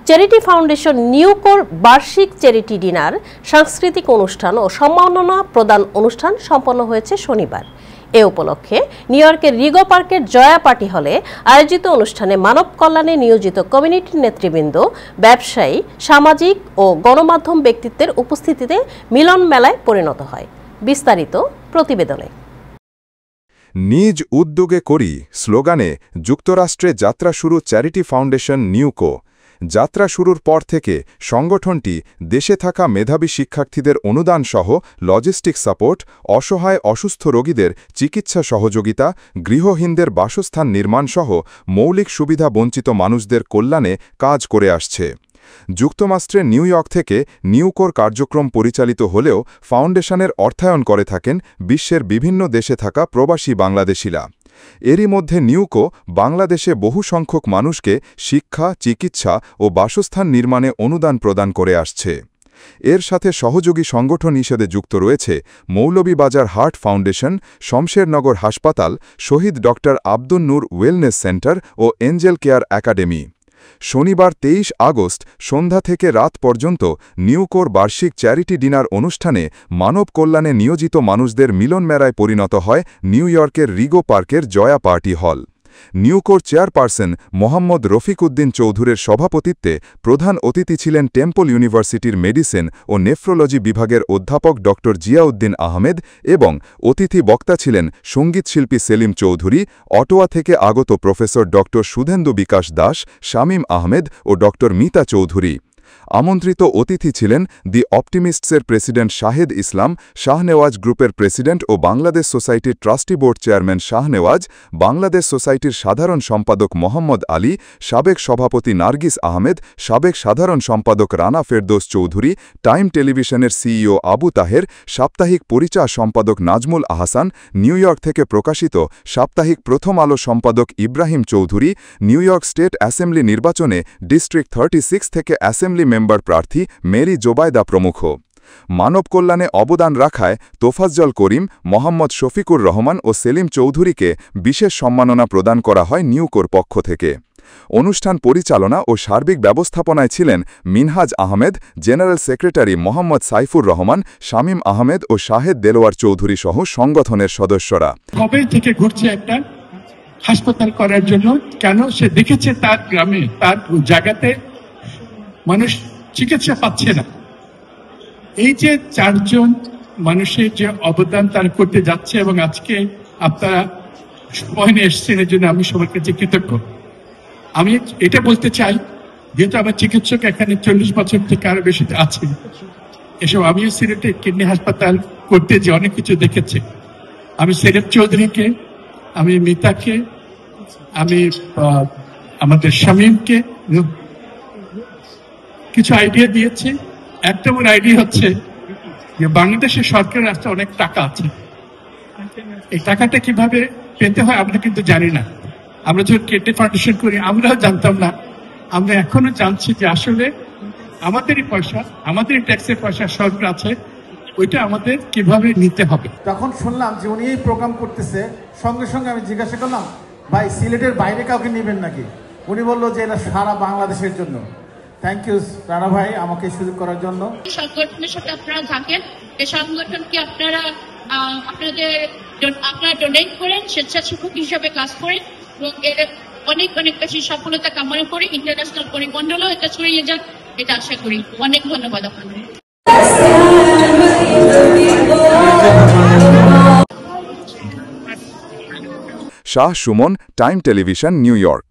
Charity foundation নিউকোর বার্ষিক charity dinner সাংস্কৃতিক অনুষ্ঠান ও সম্মাননা প্রদান অনুষ্ঠান সম্পন্ন হয়েছে শনিবার। এ উপলক্ষে নিউ ইয়র্কের রিগো পার্কের জয়া পার্টি হলে আয়োজিত অনুষ্ঠানে মানব কল্যাণে নিয়োজিত কমিউনিটির নেতৃবৃন্দ, ব্যবসায়ী, সামাজিক ও গণমাধ্যম ব্যক্তিত্বের উপস্থিতিতে মিলন মেলায় পরিণত হয়। বিস্তারিত প্রতিবেদনে। নিজ উদ্যোগে করি স্লোগানে যুক্তরাষ্ট্রে যাত্রা শুরু চ্যারিটি ফাউন্ডেশন নিউকো। যাত্রা শুরুর পর থেকে সংগঠনটি দেশে থাকা মেধাবী শিক্ষার্থীদের অনুদান সহ লজিস্টিক সাপোর্ট, অসহায় অসুস্থ রোগীদের চিকিৎসা সহযোগিতা, গৃহহীনদের বাসস্থান নির্মাণ সহ মৌলিক সুবিধা বঞ্চিত মানুষদের কল্যাণে কাজ করে আসছে। যুক্তরাষ্ট্রে নিউ ইয়র্ক থেকে নিউকোর কার্যক্রম পরিচালিত হলেও ফাউন্ডেশনের অর্থায়ন করে থাকেন বিশ্বের বিভিন্ন দেশে থাকা প্রবাসী বাংলাদেশিরা। এরই মধ্যে নিউকো বাংলাদেশে বহু সংখ্যক মানুষকে শিক্ষা, চিকিৎসা ও বাসস্থান নির্মাণে অনুদান প্রদান করে আসছে। এর সাথে সহযোগী সংগঠন হিসেবে যুক্ত রয়েছে মৌলভীবাজার হার্ট ফাউন্ডেশন, শমশেরনগর হাসপাতাল, শহীদ ডক্টর আব্দুন নূর ওয়েলনেস সেন্টার ও এঞ্জেল কেয়ার একাডেমি। শনিবার ২৩ আগস্ট সন্ধ্যা থেকে রাত পর্যন্ত নিউকোর বার্ষিক চ্যারিটি ডিনার অনুষ্ঠানে মানব কল্যাণে নিয়োজিত মানুষদের মিলনমেলায় পরিণত হয় নিউ ইয়র্কের রিগো পার্কের জয়া পার্টি হল। নিউকোর চেয়ারপারসন মোহাম্মদ রফিক উদ্দিন চৌধুরীর সভাপতিত্বে প্রধান অতিথি ছিলেন টেম্পল ইউনিভার্সিটির মেডিসিন ও নেফ্রোলজি বিভাগের অধ্যাপক ড জিয়াউদ্দিন আহমেদ এবং অতিথি বক্তা ছিলেন সঙ্গীতশিল্পী সেলিম চৌধুরী, অটোয়া থেকে আগত প্রফেসর ড সুধেন্দু বিকাশ দাস, শামীম আহমেদ ও ড মিতা চৌধুরী। আমন্ত্রিত অতিথি ছিলেন দি অপটিমিস্টসের প্রেসিডেন্ট শাহেদ ইসলাম, শাহনেওয়াজ গ্রুপের প্রেসিডেন্ট ও বাংলাদেশ সোসাইটির trustee board chairman Shahnawaz, Bangladesh সোসাইটির সাধারণ সম্পাদক মোহাম্মদ আলী, সাবেক সভাপতি নার্গিস আহমেদ, সাবেক সাধারণ সম্পাদক রানা ফেরদৌস চৌধুরী, টাইম টেলিভিশনের সিইও আবু তাহের, সাপ্তাহিক পরিচয় সম্পাদক নাজমুল আহসান, নিউ ইয়র্ক থেকে প্রকাশিত সাপ্তাহিক প্রথম আলো সম্পাদক Ibrahim Chowdhury, new York state assembly নির্বাচনে ডিস্ট্রিক্ট 36 থেকে অ্যাসেম্বলি মেম্বার প্রার্থী মেরি জোবায়দা প্রমুখ। মানব কল্যাণে অবদান রাখায় তোফাজ্জল করিম, মোহাম্মদ শফিকুর রহমান ও সেলিম চৌধুরীকে বিশেষ সম্মাননা প্রদান করা হয় নিউকোর পক্ষ থেকে। অনুষ্ঠান পরিচালনা ও সার্বিক ব্যবস্থাপনায় ছিলেন মিনহাজ আহমেদ, জেনারেল সেক্রেটারি মোহাম্মদ সাইফুর রহমান, শামীম আহমেদ ও শাহেদ দেলোয়ার চৌধুরী সহ সংগঠনের সদস্যরা। কবে থেকে ঘুরছে একটা হাসপাতাল করার জন্য, কেন সে দেখেছে তার গ্রামে, তার জায়গাতে মানুষ চিকিৎসা পাচ্ছে না। এই যে চারজন মানুষের যে অবদান তারা করতে যাচ্ছে এবং আজকে আপনারা সময় নিয়ে এসছেন, এর জন্য আমি সবার কাছে কৃতজ্ঞ। আমি এটা বলতে চাই, যেহেতু আমার চিকিৎসক এখানে 40 বছর থেকে আরো বেশি আছে, এসব আমিও সিলেটে কিডনি হাসপাতাল করতে যে অনেক কিছু দেখেছি। আমি সেলিম চৌধুরীকে, আমি মিতাকে, আমি আমাদের শামীমকে কিছু আইডিয়া দিয়েছি। একটা আমার আইডিয়া হচ্ছে যে বাংলাদেশের সরকারের কাছে অনেক টাকা আছে, এই টাকাটা কিভাবে পেতে হয় আমরা কিন্তু জানি না। আমরা যখন কিডনি ফাউন্ডেশন করি আমরাও জানতাম না, আমরা এখনো জানছি যে আসলে আমাদেরই পয়সা, আমাদেরই ট্যাক্সের পয়সা সরকার আছে, ওইটা আমাদের কিভাবে নিতে হবে। তখন শুনলাম যে উনি এই প্রোগ্রাম করতেছে, সঙ্গে সঙ্গে আমি জিজ্ঞাসা করলাম, ভাই সিলেটের বাইরে কাউকে নেবেন নাকি? উনি বললো যে এটা সারা বাংলাদেশের জন্য। থ্যাংক ইউ রানা ভাই আমাকে সুযোগ করার জন্য। সংগঠনের সাথে আপনারা থাকেন, এই সংগঠনকে আপনারা ডোনেট করেন, স্বেচ্ছাসেবক হিসাবে কাজ করেন এবং এর অনেক অনেক বেশি সফলতা কামনা করি। ইন্টারন্যাশনাল পরিমণ্ডলও এটা ছড়িয়ে যাক, এটা আশা করি। অনেক ধন্যবাদ আপনাদের। Shah Suman, time television, new York.